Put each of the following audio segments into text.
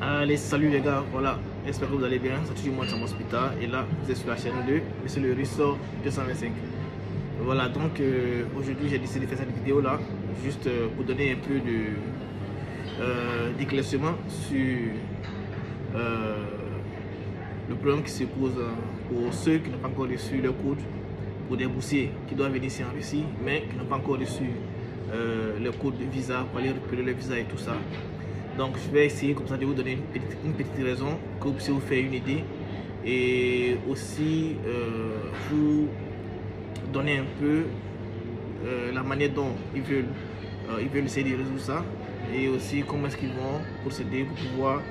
Allez, salut les gars, voilà, j'espère que vous allez bien, c'est toujours moi Sam Hospital et là vous êtes sur la chaîne de Monsieur le Russo 225. Voilà, donc aujourd'hui j'ai décidé de faire cette vidéo là, juste pour donner un peu d'éclaircissement sur le problème qui se pose pour ceux qui n'ont pas encore reçu leur code, pour des boursiers qui doivent venir ici en Russie mais qui n'ont pas encore reçu le code de visa pour aller récupérer le visa et tout ça. Donc je vais essayer comme ça de vous donner une petite raison que vous puissiez vous faire une idée et aussi vous donner un peu la manière dont ils veulent essayer de résoudre ça et aussi comment est-ce qu'ils vont procéder pour pouvoir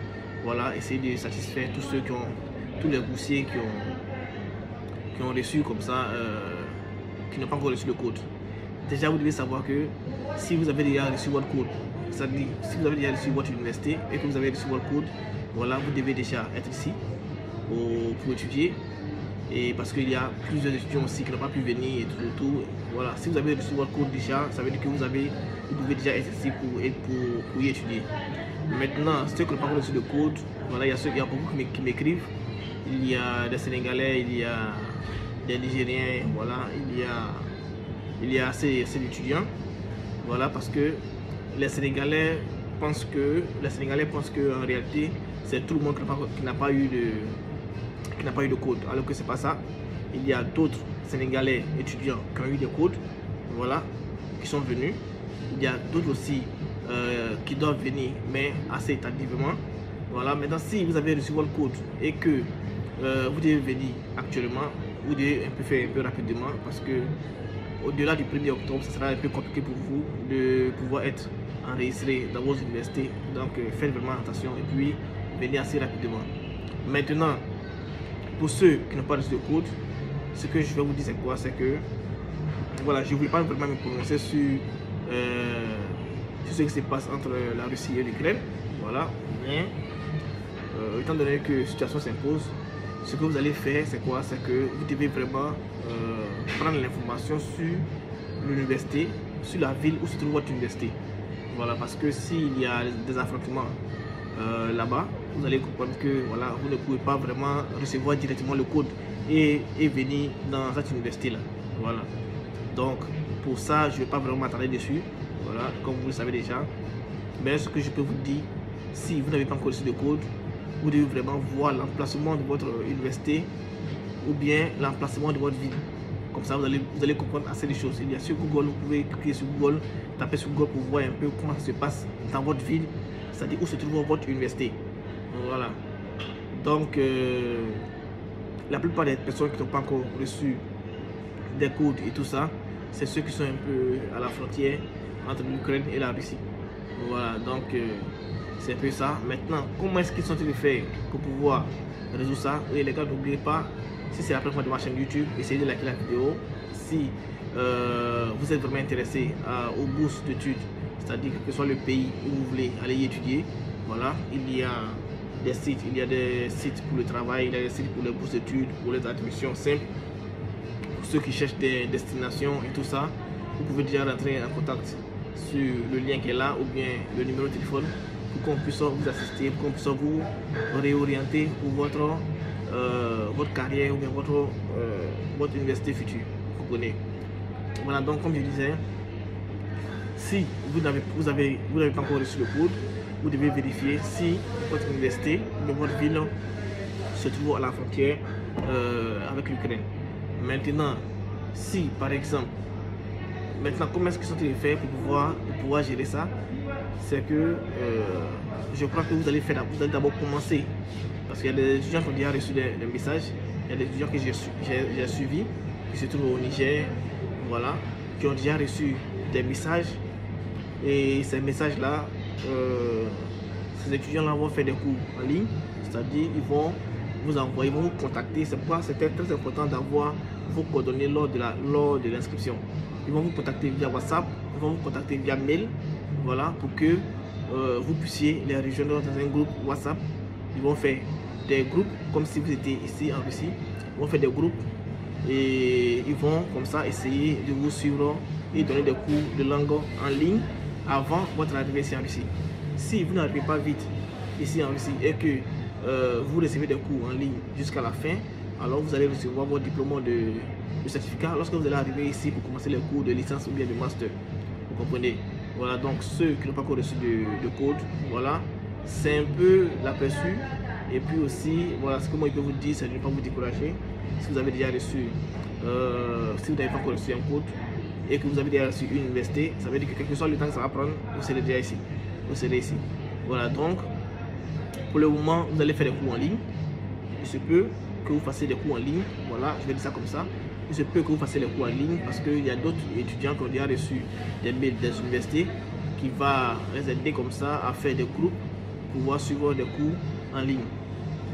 essayer de satisfaire tous les boursiers qui ont reçu comme ça, qui n'ont pas encore reçu le code. Déjà vous devez savoir que si vous avez déjà reçu votre code, c'est-à-dire si vous avez déjà reçu votre université et que vous avez reçu votre code, voilà, vous devez déjà être ici pour étudier. Et parce qu'il y a plusieurs étudiants aussi qui n'ont pas pu venir et tout. Voilà, si vous avez reçu votre code déjà, ça veut dire que vous pouvez déjà être ici pour y étudier. Maintenant, ceux qui n'ont pas encore reçu le code, voilà, il y a beaucoup qui m'écrivent. Il y a des Sénégalais, il y a des Nigériens, voilà, il y a assez d'étudiants. Voilà, parce que les Sénégalais pensent que en réalité c'est tout le monde qui n'a pas eu de code, alors que c'est pas ça. Il y a d'autres Sénégalais étudiants qui ont eu des codes, voilà, qui sont venus. Il y a d'autres aussi qui doivent venir, mais assez tardivement. Voilà, maintenant si vous avez reçu votre code et que vous devez venir actuellement, vous devez faire un peu rapidement parce que au-delà du 1er octobre, ce sera un peu compliqué pour vous de pouvoir être enregistré dans vos universités. Donc faites vraiment attention et puis venez assez rapidement. Maintenant, pour ceux qui n'ont pas reçu de code, ce que je vais vous dire c'est quoi? C'est que voilà, je ne voulais pas vraiment me prononcer sur ce qui se passe entre la Russie et l'Ukraine. Voilà, mais étant donné que la situation s'impose, ce que vous allez faire, c'est quoi? C'est que vous devez vraiment prendre l'information sur l'université, sur la ville où se trouve votre université. Voilà, parce que s'il y a des affrontements là-bas, vous allez comprendre que voilà, vous ne pouvez pas vraiment recevoir directement le code et venir dans cette université-là. Voilà. Donc, pour ça, je ne vais pas vraiment m'attarder dessus. Voilà, comme vous le savez déjà. Mais ce que je peux vous dire, si vous n'avez pas encore reçu de code, vous devez vraiment voir l'emplacement de votre université ou bien l'emplacement de votre ville. Comme ça, vous allez comprendre assez de choses. Il y a sur Google, vous pouvez cliquer sur Google, taper sur Google pour voir un peu comment ça se passe dans votre ville, c'est-à-dire où se trouve votre université. Voilà. Donc, la plupart des personnes qui n'ont pas encore reçu des codes et tout ça, c'est ceux qui sont un peu à la frontière entre l'Ukraine et la Russie. Voilà, donc c'est un peu ça. Maintenant, comment est-ce qu'ils sont en train de faire pour pouvoir résoudre ça? Et les gars, n'oubliez pas, si c'est la première fois de ma chaîne YouTube, essayez de liker la vidéo. Si vous êtes vraiment intéressé aux bourses d'études, c'est-à-dire que ce soit le pays où vous voulez aller y étudier, voilà, il y a des sites pour le travail, il y a des sites pour les bourses d'études, pour les admissions simples, pour ceux qui cherchent des destinations et tout ça. Vous pouvez déjà rentrer en contact sur le lien qui est là ou bien le numéro de téléphone pour qu'on puisse vous assister, pour qu'on puisse vous réorienter pour votre carrière ou bien votre université future. Vous comprenez? Voilà, donc comme je disais, si vous n'avez pas encore reçu le code, vous devez vérifier si votre université ou votre ville se trouve à la frontière avec l'Ukraine. Maintenant, si par exemple, comment est-ce qu'ils sont en train de faire pour pouvoir gérer ça? C'est que je crois que vous allez d'abord commencer, parce qu'il y a des étudiants qui ont déjà reçu des messages, il y a des étudiants que j'ai suivis, qui se trouvent au Niger, voilà, qui ont déjà reçu des messages, et ces messages-là, ces étudiants-là vont faire des cours en ligne, c'est-à-dire ils vont vous envoyer, ils vont vous contacter. C'est pourquoi c'était très important d'avoir vos coordonnées lors de l'inscription. Ils vont vous contacter via WhatsApp, ils vont vous contacter via mail, voilà, pour que vous puissiez les rejoindre dans un groupe WhatsApp. Ils vont faire des groupes comme si vous étiez ici en Russie. Ils vont faire des groupes et ils vont comme ça essayer de vous suivre et donner des cours de langue en ligne avant votre arrivée ici en Russie. Si vous n'arrivez pas vite ici en Russie et que vous recevez des cours en ligne jusqu'à la fin, alors vous allez recevoir votre diplôme de certificat lorsque vous allez arriver ici pour commencer les cours de licence ou bien de master. Vous comprenez? Voilà, donc ceux qui n'ont pas encore reçu de code, voilà, c'est un peu l'aperçu. Et puis aussi, voilà, ce que moi je peux vous dire, c'est de ne pas vous décourager. Si vous avez déjà reçu, si vous n'avez pas encore reçu un code et que vous avez déjà reçu une université, ça veut dire que quel que soit le temps que ça va prendre, vous serez déjà ici. Vous serez ici. Voilà, donc pour le moment, vous allez faire des cours en ligne. Il se peut que vous fassiez des cours en ligne. Voilà, je vais dire ça comme ça. Il se peut que vous fassiez les cours en ligne parce qu'il y a d'autres étudiants qui ont déjà reçu des mails des universités qui vont les aider comme ça à faire des groupes pour pouvoir suivre des cours en ligne.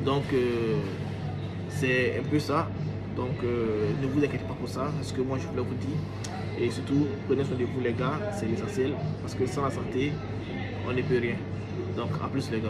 Donc, c'est un peu ça. Donc, ne vous inquiétez pas pour ça, c'est ce que moi je voulais vous dire. Et surtout, prenez soin de vous les gars, c'est l'essentiel. Parce que sans la santé, on ne peut rien. Donc, à plus les gars.